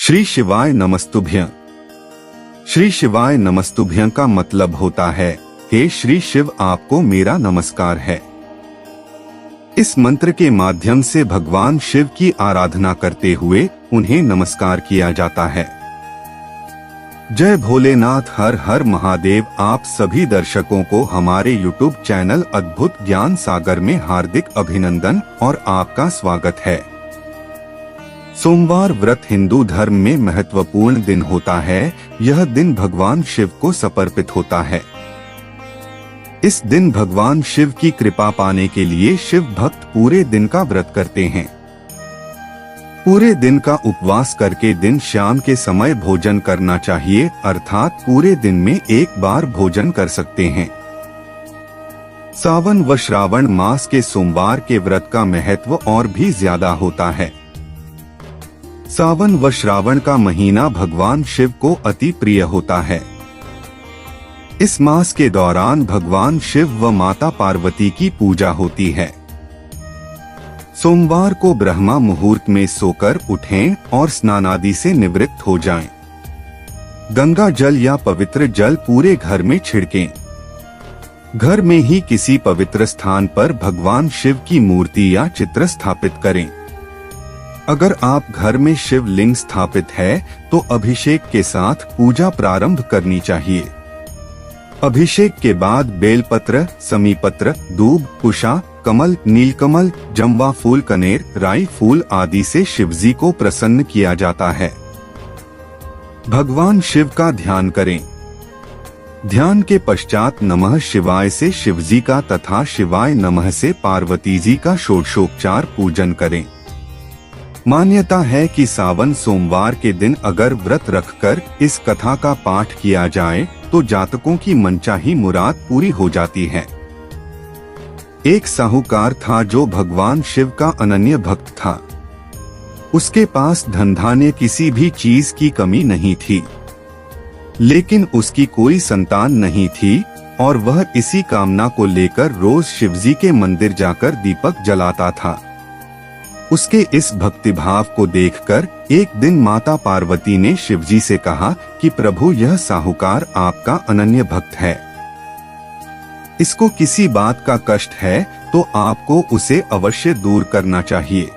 श्री शिवाय नमस्तुभ्यं। श्री शिवाय नमस्तुभ्यं का मतलब होता है, हे श्री शिव, आपको मेरा नमस्कार है। इस मंत्र के माध्यम से भगवान शिव की आराधना करते हुए उन्हें नमस्कार किया जाता है। जय भोलेनाथ, हर हर महादेव। आप सभी दर्शकों को हमारे यूट्यूब चैनल अद्भुत ज्ञान सागर में हार्दिक अभिनंदन और आपका स्वागत है। सोमवार व्रत हिंदू धर्म में महत्वपूर्ण दिन होता है। यह दिन भगवान शिव को समर्पित होता है। इस दिन भगवान शिव की कृपा पाने के लिए शिव भक्त पूरे दिन का व्रत करते हैं। पूरे दिन का उपवास करके दिन शाम के समय भोजन करना चाहिए, अर्थात पूरे दिन में एक बार भोजन कर सकते हैं। सावन व श्रावण मास के सोमवार के व्रत का महत्व और भी ज्यादा होता है। सावन व श्रावण का महीना भगवान शिव को अति प्रिय होता है। इस मास के दौरान भगवान शिव व माता पार्वती की पूजा होती है। सोमवार को ब्रह्मा मुहूर्त में सोकर उठें और स्नानादि से निवृत्त हो जाएं। गंगा जल या पवित्र जल पूरे घर में छिड़कें। घर में ही किसी पवित्र स्थान पर भगवान शिव की मूर्ति या चित्र स्थापित करें। अगर आप घर में शिवलिंग स्थापित है तो अभिषेक के साथ पूजा प्रारंभ करनी चाहिए। अभिषेक के बाद बेलपत्र, समीपत्र, दूब, कुशा, कमल, नीलकमल, जम्वा फूल, कनेर, राई फूल आदि से शिवजी को प्रसन्न किया जाता है। भगवान शिव का ध्यान करें। ध्यान के पश्चात नमः शिवाय से शिवजी का तथा शिवाय नमः से पार्वती जी का षोडशोपचार पूजन करें। मान्यता है कि सावन सोमवार के दिन अगर व्रत रखकर इस कथा का पाठ किया जाए तो जातकों की मनचाही मुराद पूरी हो जाती है। एक साहूकार था जो भगवान शिव का अनन्य भक्त था। उसके पास धन धान्य किसी भी चीज की कमी नहीं थी, लेकिन उसकी कोई संतान नहीं थी और वह इसी कामना को लेकर रोज शिवजी के मंदिर जाकर दीपक जलाता था। उसके इस भक्तिभाव को देखकर एक दिन माता पार्वती ने शिवजी से कहा कि प्रभु, यह साहूकार आपका अनन्य भक्त है। इसको किसी बात का कष्ट है तो आपको उसे अवश्य दूर करना चाहिए।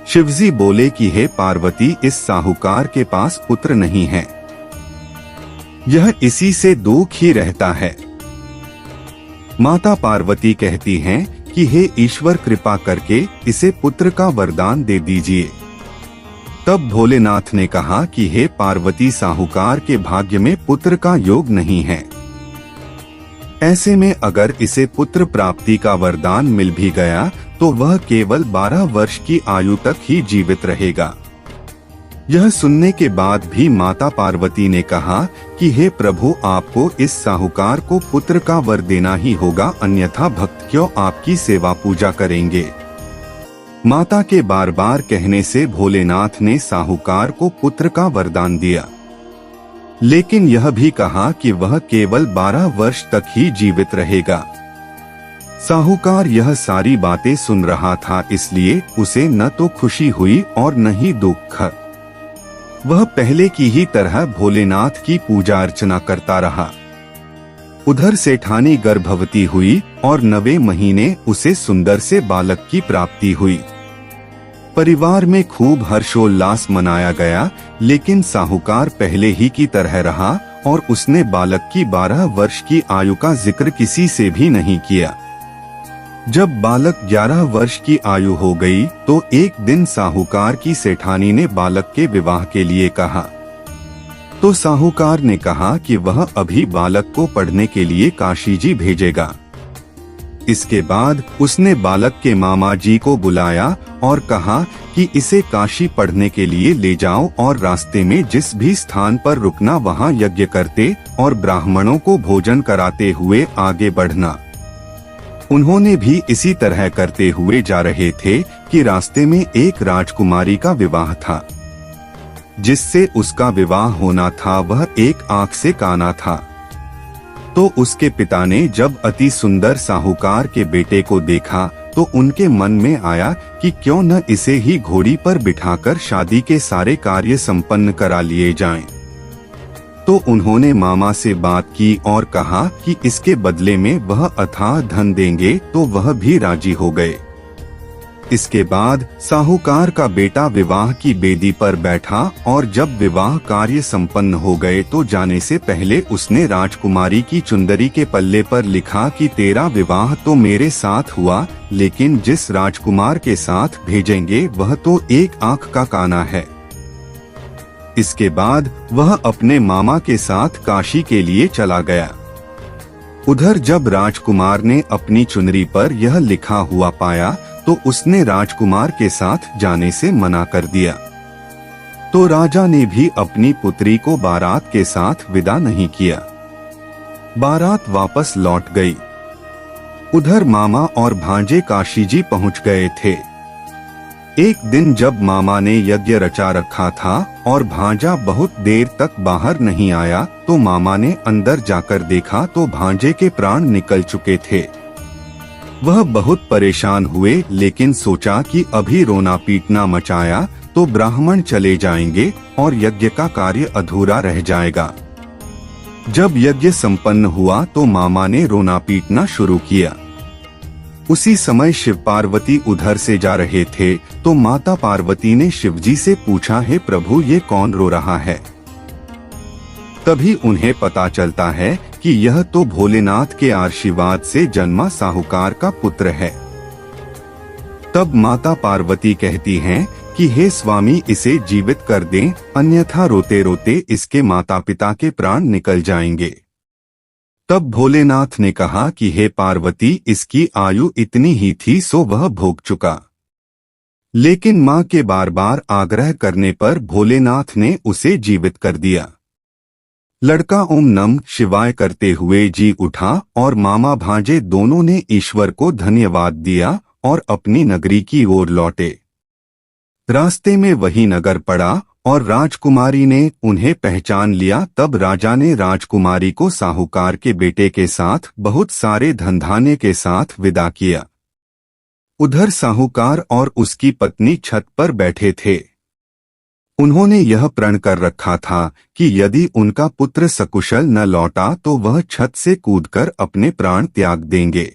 शिवजी बोले कि हे पार्वती, इस साहूकार के पास पुत्र नहीं है, यह इसी से दुख ही रहता है। माता पार्वती कहती हैं कि हे ईश्वर, कृपा करके इसे पुत्र का वरदान दे दीजिए। तब भोलेनाथ ने कहा कि हे पार्वती, साहूकार के भाग्य में पुत्र का योग नहीं है। ऐसे में अगर इसे पुत्र प्राप्ति का वरदान मिल भी गया तो वह केवल 12 वर्ष की आयु तक ही जीवित रहेगा। यह सुनने के बाद भी माता पार्वती ने कहा कि हे प्रभु, आपको इस साहूकार को पुत्र का वर देना ही होगा, अन्यथा भक्त क्यों आपकी सेवा पूजा करेंगे। माता के बार बार कहने से भोलेनाथ ने साहूकार को पुत्र का वरदान दिया, लेकिन यह भी कहा कि वह केवल 12 वर्ष तक ही जीवित रहेगा। साहूकार यह सारी बातें सुन रहा था, इसलिए उसे न तो खुशी हुई और न ही दुख। वह पहले की ही तरह भोलेनाथ की पूजा अर्चना करता रहा। उधर सेठानी गर्भवती हुई और 9वें महीने उसे सुंदर से बालक की प्राप्ति हुई। परिवार में खूब हर्षोल्लास मनाया गया, लेकिन साहूकार पहले ही की तरह रहा और उसने बालक की 12 वर्ष की आयु का जिक्र किसी से भी नहीं किया। जब बालक 11 वर्ष की आयु हो गई तो एक दिन साहूकार की सेठानी ने बालक के विवाह के लिए कहा। तो साहूकार ने कहा कि वह अभी बालक को पढ़ने के लिए काशी जी भेजेगा। इसके बाद उसने बालक के मामा जी को बुलाया और कहा कि इसे काशी पढ़ने के लिए ले जाओ और रास्ते में जिस भी स्थान पर रुकना वहां यज्ञ करते और ब्राह्मणों को भोजन कराते हुए आगे बढ़ना। उन्होंने भी इसी तरह करते हुए जा रहे थे कि रास्ते में एक राजकुमारी का विवाह था। जिससे उसका विवाह होना था वह एक आंख से काना था। तो उसके पिता ने जब अति सुंदर साहूकार के बेटे को देखा तो उनके मन में आया कि क्यों न इसे ही घोड़ी पर बिठाकर शादी के सारे कार्य संपन्न करा लिए जाएं। तो उन्होंने मामा से बात की और कहा कि इसके बदले में वह अथाह धन देंगे, तो वह भी राजी हो गए। इसके बाद साहूकार का बेटा विवाह की बेदी पर बैठा और जब विवाह कार्य संपन्न हो गए तो जाने से पहले उसने राजकुमारी की चुंदरी के पल्ले पर लिखा कि तेरा विवाह तो मेरे साथ हुआ, लेकिन जिस राजकुमार के साथ भेजेंगे वह तो एक आंख का काना है। इसके बाद वह अपने मामा के साथ काशी के लिए चला गया। उधर जब राजकुमार ने अपनी चुनरी पर यह लिखा हुआ पाया तो उसने राजकुमार के साथ जाने से मना कर दिया। तो राजा ने भी अपनी पुत्री को बारात के साथ विदा नहीं किया। बारात वापस लौट गई। उधर मामा और भांजे काशी जी पहुंच गए थे। एक दिन जब मामा ने यज्ञ रचा रखा था और भांजा बहुत देर तक बाहर नहीं आया, तो मामा ने अंदर जाकर देखा तो भांजे के प्राण निकल चुके थे। वह बहुत परेशान हुए, लेकिन सोचा कि अभी रोना पीटना मचाया तो ब्राह्मण चले जाएंगे और यज्ञ का कार्य अधूरा रह जाएगा। जब यज्ञ संपन्न हुआ तो मामा ने रोना पीटना शुरू किया। उसी समय शिव पार्वती उधर से जा रहे थे, तो माता पार्वती ने शिवजी से पूछा, हे प्रभु, ये कौन रो रहा है? तभी उन्हें पता चलता है कि यह तो भोलेनाथ के आशीर्वाद से जन्मा साहूकार का पुत्र है। तब माता पार्वती कहती हैं कि हे स्वामी, इसे जीवित कर दें, अन्यथा रोते रोते इसके माता पिता के प्राण निकल जाएंगे। तब भोलेनाथ ने कहा कि हे पार्वती, इसकी आयु इतनी ही थी सो वह भोग चुका। लेकिन मां के बार बार आग्रह करने पर भोलेनाथ ने उसे जीवित कर दिया। लड़का ओम नमः शिवाय करते हुए जी उठा और मामा भांजे दोनों ने ईश्वर को धन्यवाद दिया और अपनी नगरी की ओर लौटे। रास्ते में वही नगर पड़ा और राजकुमारी ने उन्हें पहचान लिया। तब राजा ने राजकुमारी को साहूकार के बेटे के साथ बहुत सारे धनधान्य के साथ विदा किया। उधर साहूकार और उसकी पत्नी छत पर बैठे थे। उन्होंने यह प्रण कर रखा था कि यदि उनका पुत्र सकुशल न लौटा तो वह छत से कूदकर अपने प्राण त्याग देंगे।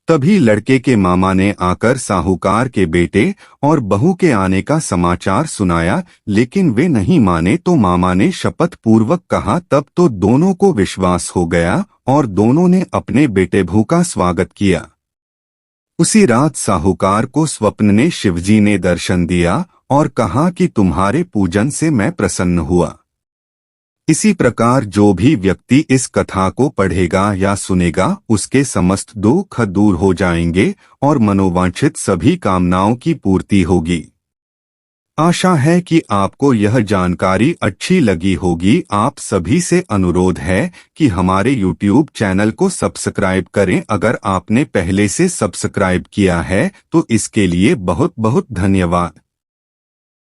तभी लड़के के मामा ने आकर साहूकार के बेटे और बहू के आने का समाचार सुनाया, लेकिन वे नहीं माने। तो मामा ने शपथ पूर्वक कहा। तब तो दोनों को विश्वास हो गया और दोनों ने अपने बेटे बहू का स्वागत किया। उसी रात साहूकार को स्वप्न में शिवजी ने दर्शन दिया और कहा कि तुम्हारे पूजन से मैं प्रसन्न हुआ। इसी प्रकार जो भी व्यक्ति इस कथा को पढ़ेगा या सुनेगा उसके समस्त दुख दूर हो जाएंगे और मनोवांछित सभी कामनाओं की पूर्ति होगी। आशा है कि आपको यह जानकारी अच्छी लगी होगी। आप सभी से अनुरोध है कि हमारे YouTube चैनल को सब्सक्राइब करें। अगर आपने पहले से सब्सक्राइब किया है तो इसके लिए बहुत बहुत धन्यवाद।